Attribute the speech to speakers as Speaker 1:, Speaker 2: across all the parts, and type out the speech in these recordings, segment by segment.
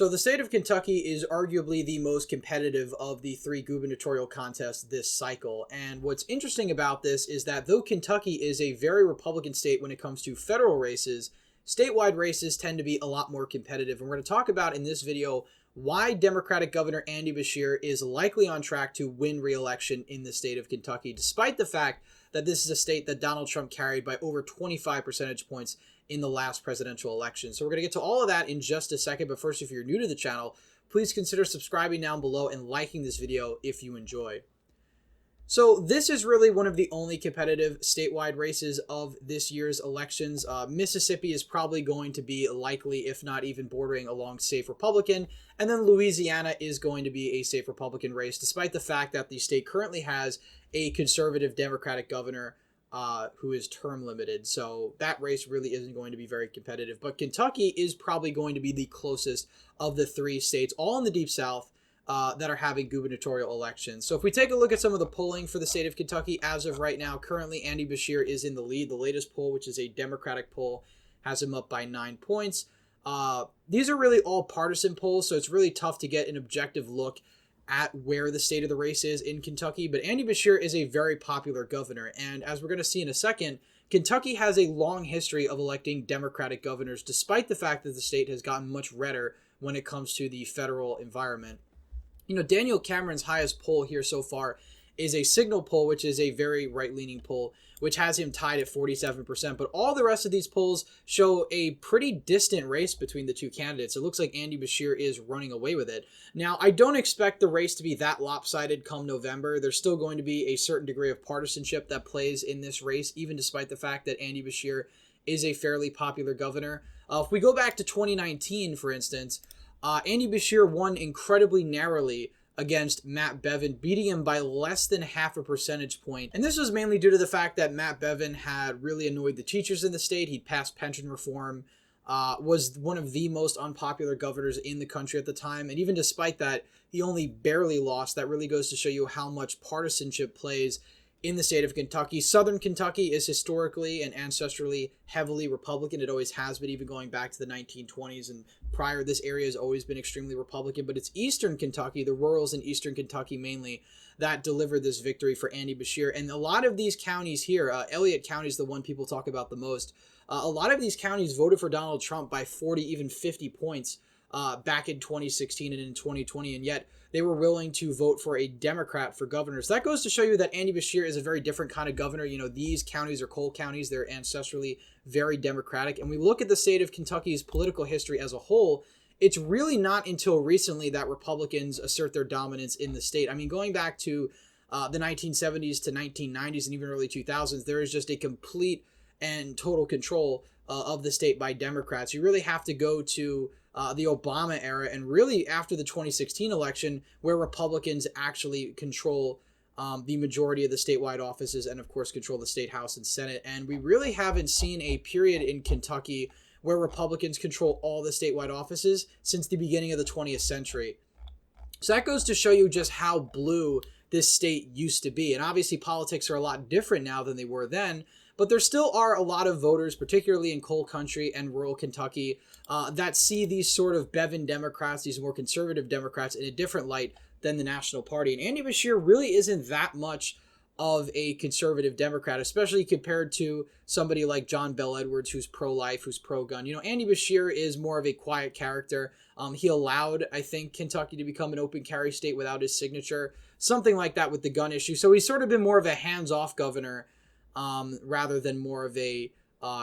Speaker 1: So the state of Kentucky is arguably the most competitive of the three gubernatorial contests this cycle. And what's interesting about this is that though Kentucky is a very Republican state when it comes to federal races, statewide races tend to be a lot more competitive. And we're going to talk about in this video why Democratic Governor Andy Beshear is likely on track to win re-election in the state of Kentucky, despite the fact that this is a state that Donald Trump carried by over 25 percentage points in the last presidential election. So we're going to get to all of that in just a second. But first, if you're new to the channel, please consider subscribing down below and liking this video if you enjoy. So this is really one of the only competitive statewide races of this year's elections. Mississippi is probably going to be likely, if not even bordering along safe Republican. And then Louisiana is going to be a safe Republican race, despite the fact that the state currently has a conservative Democratic governor who is term limited. So that race really isn't going to be very competitive. But Kentucky is probably going to be the closest of the three states, all in the Deep South, that are having gubernatorial elections. So if we take a look at some of the polling for the state of Kentucky as of right now, currently Andy Beshear is in the lead. The latest poll, which is a Democratic poll, has him up by 9 points. These are really all partisan polls, so it's really tough to get an objective look at where the state of the race is in Kentucky. But Andy Beshear is a very popular governor. And as we're going to see in a second, Kentucky has a long history of electing Democratic governors, despite the fact that the state has gotten much redder when it comes to the federal environment. You know, Daniel Cameron's highest poll here so far is a Signal poll, which is a very right-leaning poll, which has him tied at 47%. But all the rest of these polls show a pretty distant race between the two candidates. It looks like Andy Beshear is running away with it. Now, I don't expect the race to be that lopsided come November. There's still going to be a certain degree of partisanship that plays in this race, even despite the fact that Andy Beshear is a fairly popular governor. If we go back to 2019, for instance, Andy Beshear won incredibly narrowly against Matt Bevin, beating him by less than half a percentage point. And this was mainly due to the fact that Matt Bevin had really annoyed the teachers in the state. He'd passed pension reform, was one of the most unpopular governors in the country at the time. And even despite that, he only barely lost. That really goes to show you how much partisanship plays in the state of Kentucky. Southern Kentucky is historically and ancestrally heavily Republican. It always has been, even going back to the 1920s and prior. This area has always been extremely Republican, but it's Eastern Kentucky, the rurals in Eastern Kentucky mainly, that delivered this victory for Andy Beshear. And a lot of these counties here, Elliott County is the one people talk about the most. A lot of these counties voted for Donald Trump by 40, even 50 points back in 2016 and in 2020, and yet they were willing to vote for a Democrat for governor. So that goes to show you that Andy Beshear is a very different kind of governor. You know, these counties are coal counties. They're ancestrally very Democratic. And we look at the state of Kentucky's political history as a whole, it's really not until recently that Republicans assert their dominance in the state. I mean, going back to the 1970s to 1990s and even early 2000s, there is just a complete and total control of the state by Democrats. You really have to go to the Obama era and really after the 2016 election, where Republicans actually control the majority of the statewide offices and, of course, control the state house and Senate. And we really haven't seen a period in Kentucky where Republicans control all the statewide offices since the beginning of the 20th century. So that goes to show you just how blue this state used to be. And obviously politics are a lot different now than they were then, but there still are a lot of voters, particularly in coal country and rural Kentucky, that see these sort of Bevin Democrats, these more conservative Democrats, in a different light than the National Party. And Andy Beshear really isn't that much of a conservative Democrat, especially compared to somebody like John Bel Edwards, who's pro-life, who's pro-gun. You know, Andy Beshear is more of a quiet character. He allowed, I think, Kentucky to become an open carry state without his signature, something like that with the gun issue. So he's sort of been more of a hands-off governor rather than more of a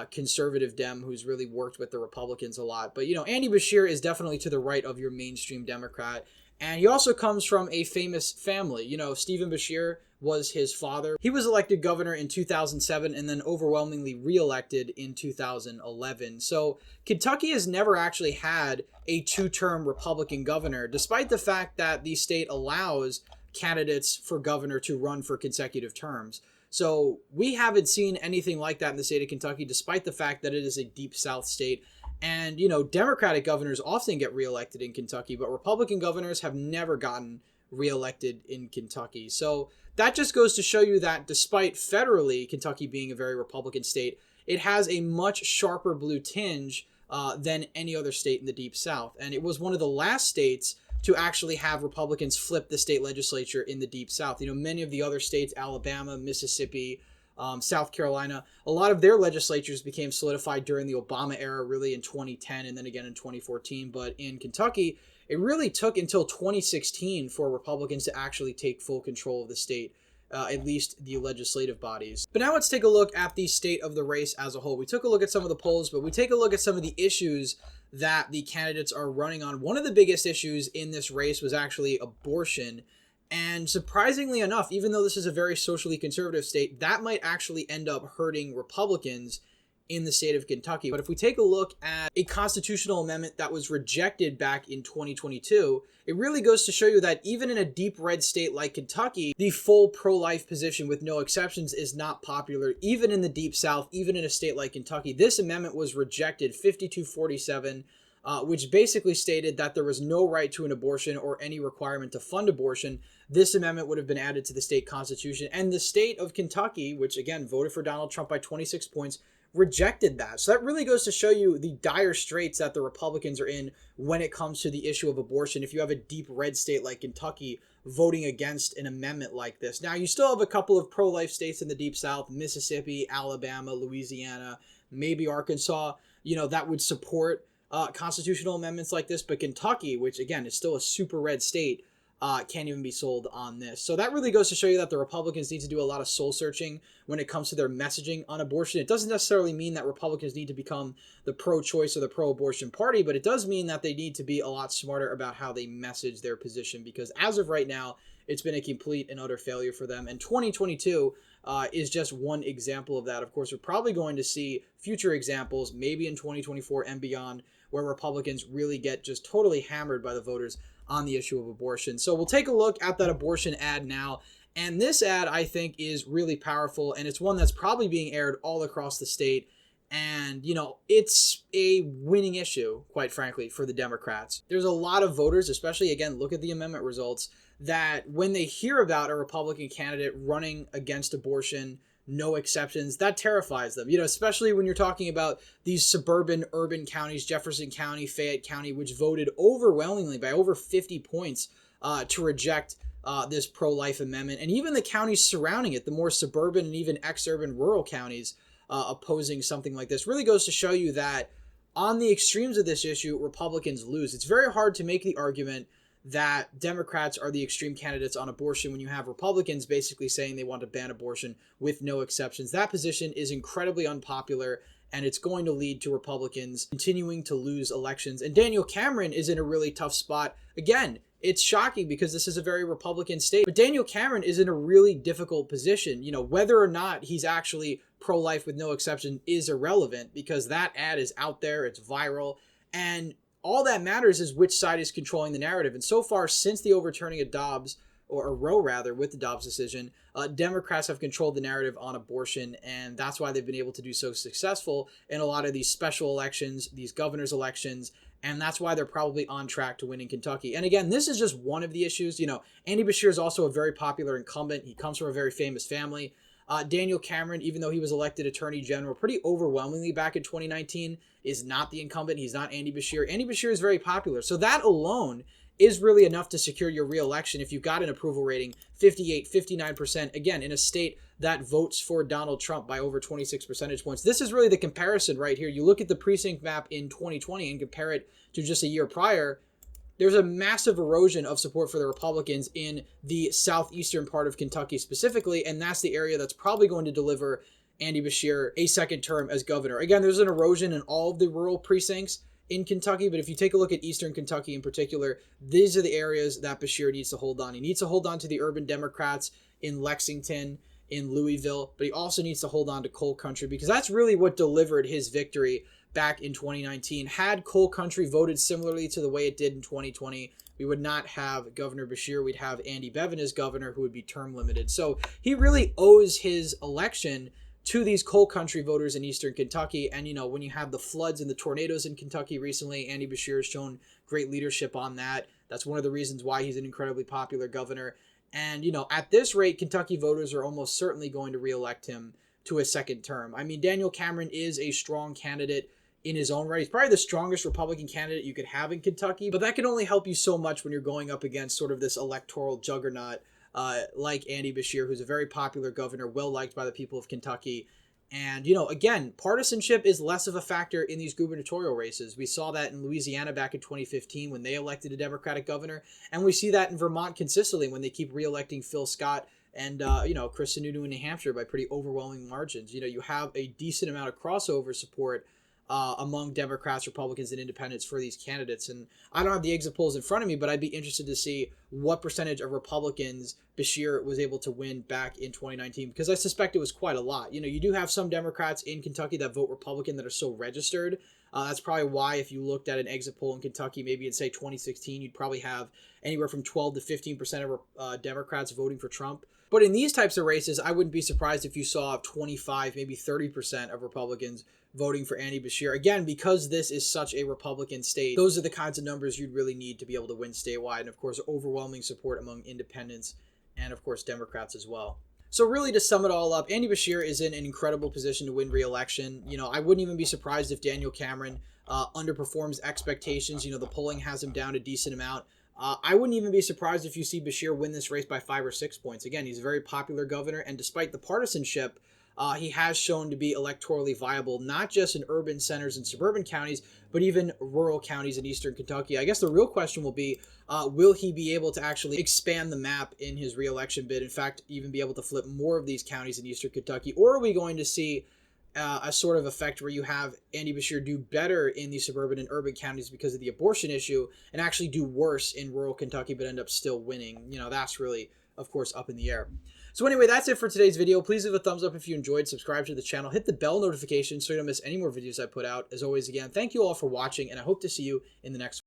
Speaker 1: conservative Dem who's really worked with the Republicans a lot. But, you know, Andy Beshear is definitely to the right of your mainstream Democrat. And he also comes from a famous family. You know, Stephen Beshear was his father. He was elected governor in 2007 and then overwhelmingly reelected in 2011. So Kentucky has never actually had a two-term Republican governor, despite the fact that the state allows candidates for governor to run for consecutive terms. So we haven't seen anything like that in the state of Kentucky, despite the fact that it is a deep South state. And, you know, Democratic governors often get reelected in Kentucky, but Republican governors have never gotten reelected in Kentucky. So that just goes to show you that despite federally Kentucky being a very Republican state, it has a much sharper blue tinge than any other state in the Deep South. And it was one of the last states to actually have Republicans flip the state legislature in the Deep South. You know, many of the other states, Alabama, Mississippi, South Carolina, a lot of their legislatures became solidified during the Obama era, really in 2010 and then again in 2014. But in Kentucky, it really took until 2016 for Republicans to actually take full control of the state, at least the legislative bodies. But now let's take a look at the state of the race as a whole. We took a look at some of the polls, but we take a look at some of the issues that the candidates are running on. One of the biggest issues in this race was actually abortion. And surprisingly enough, even though this is a very socially conservative state, that might actually end up hurting Republicans in the state of Kentucky. But if we take a look at a constitutional amendment that was rejected back in 2022, it really goes to show you that even in a deep red state like Kentucky, the full pro-life position with no exceptions is not popular, even in the Deep South, even in a state like Kentucky. This amendment was rejected 52-47, which basically stated that there was no right to an abortion or any requirement to fund abortion. This amendment would have been added to the state constitution, and the state of Kentucky, which again voted for Donald Trump by 26 points, rejected that. So that really goes to show you the dire straits that the Republicans are in when it comes to the issue of abortion. If you have a deep red state like Kentucky voting against an amendment like this. Now, you still have a couple of pro-life states in the Deep South, Mississippi, Alabama, Louisiana, maybe Arkansas, that would support constitutional amendments like this. But Kentucky, which again is still a super red state, can't even be sold on this. So that really goes to show you that the Republicans need to do a lot of soul searching when it comes to their messaging on abortion. It doesn't necessarily mean that Republicans need to become the pro-choice or the pro-abortion party, but it does mean that they need to be a lot smarter about how they message their position, because as of right now, it's been a complete and utter failure for them. And 2022 is just one example of that. Of course, we're probably going to see future examples, maybe in 2024 and beyond, where Republicans really get just totally hammered by the voters on the issue of abortion. So we'll take a look at that abortion ad now. And this ad, I think, is really powerful, and it's one that's probably being aired all across the state. And, it's a winning issue, quite frankly, for the Democrats. There's a lot of voters, especially, again, look at the amendment results, that when they hear about a Republican candidate running against abortion, no exceptions, that terrifies them, especially when you're talking about these suburban urban counties, Jefferson County, Fayette County, which voted overwhelmingly by over 50 points to reject this pro-life amendment. And even the counties surrounding it, the more suburban and even ex-urban rural counties opposing something like this, really goes to show you that on the extremes of this issue, Republicans lose. It's very hard to make the argument that Democrats are the extreme candidates on abortion when you have Republicans basically saying they want to ban abortion with no exceptions. That position is incredibly unpopular, and it's going to lead to Republicans continuing to lose elections. And Daniel Cameron is in a really tough spot. Again, it's shocking because this is a very Republican state, but Daniel Cameron is in a really difficult position. Whether or not he's actually pro-life with no exception is irrelevant, because that ad is out there, it's viral, and all that matters is which side is controlling the narrative. And so far, since the overturning of Dobbs, or Roe rather, with the Dobbs decision, Democrats have controlled the narrative on abortion, and that's why they've been able to do so successful in a lot of these special elections, these governor's elections, and that's why they're probably on track to win in Kentucky. And again, this is just one of the issues. Andy Beshear is also a very popular incumbent. He comes from a very famous family. Daniel Cameron, even though he was elected Attorney General pretty overwhelmingly back in 2019, is not the incumbent. He's not Andy Beshear. Andy Beshear is very popular. So that alone is really enough to secure your re-election if you've got an approval rating 58, 59%, again, in a state that votes for Donald Trump by over 26 percentage points. This is really the comparison right here. You look at the precinct map in 2020 and compare it to just a year prior. There's a massive erosion of support for the Republicans in the southeastern part of Kentucky specifically, and that's the area that's probably going to deliver Andy Beshear a second term as governor. Again, there's an erosion in all of the rural precincts in Kentucky, but if you take a look at eastern Kentucky in particular, these are the areas that Beshear needs to hold on. He needs to hold on to the urban Democrats in Lexington, in Louisville, but he also needs to hold on to coal country, because that's really what delivered his victory back in 2019. Had coal country voted similarly to the way it did in 2020, we would not have Governor Beshear. We'd have Andy Bevin as governor, who would be term limited. So he really owes his election to these coal country voters in eastern Kentucky. And, when you have the floods and the tornadoes in Kentucky recently, Andy Beshear has shown great leadership on that. That's one of the reasons why he's an incredibly popular governor. And, at this rate, Kentucky voters are almost certainly going to reelect him to a second term. I mean, Daniel Cameron is a strong candidate in his own right. He's probably the strongest Republican candidate you could have in Kentucky, but that can only help you so much when you're going up against sort of this electoral juggernaut like Andy Beshear, who's a very popular governor, well liked by the people of Kentucky. And, again, partisanship is less of a factor in these gubernatorial races. We saw that in Louisiana back in 2015 when they elected a Democratic governor. And we see that in Vermont consistently when they keep reelecting Phil Scott and, Chris Sununu in New Hampshire by pretty overwhelming margins. You have a decent amount of crossover support among Democrats, Republicans, and independents for these candidates. And I don't have the exit polls in front of me, but I'd be interested to see what percentage of Republicans Beshear was able to win back in 2019, because I suspect it was quite a lot. You do have some Democrats in Kentucky that vote Republican that are still registered. That's probably why if you looked at an exit poll in Kentucky, maybe in, say, 2016, you'd probably have anywhere from 12 to 15% of Democrats voting for Trump. But in these types of races, I wouldn't be surprised if you saw 25, maybe 30% of Republicans voting for Andy Beshear. Again, because this is such a Republican state, those are the kinds of numbers you'd really need to be able to win statewide. And of course, overwhelming support among independents and of course, Democrats as well. So really, to sum it all up, Andy Beshear is in an incredible position to win re-election. I wouldn't even be surprised if Daniel Cameron underperforms expectations. The polling has him down a decent amount. I wouldn't even be surprised if you see Beshear win this race by 5 or 6 points. Again, he's a very popular governor, and despite the partisanship, he has shown to be electorally viable, not just in urban centers and suburban counties, but even rural counties in eastern Kentucky. I guess the real question will be, will he be able to actually expand the map in his re-election bid? In fact, even be able to flip more of these counties in eastern Kentucky? Or are we going to see a sort of effect where you have Andy Beshear do better in the suburban and urban counties because of the abortion issue and actually do worse in rural Kentucky but end up still winning? That's really, of course, up in the air. So anyway, that's it for today's video. Please leave a thumbs up if you enjoyed, subscribe to the channel, hit the bell notification so you don't miss any more videos I put out. As always, again, thank you all for watching, and I hope to see you in the next one.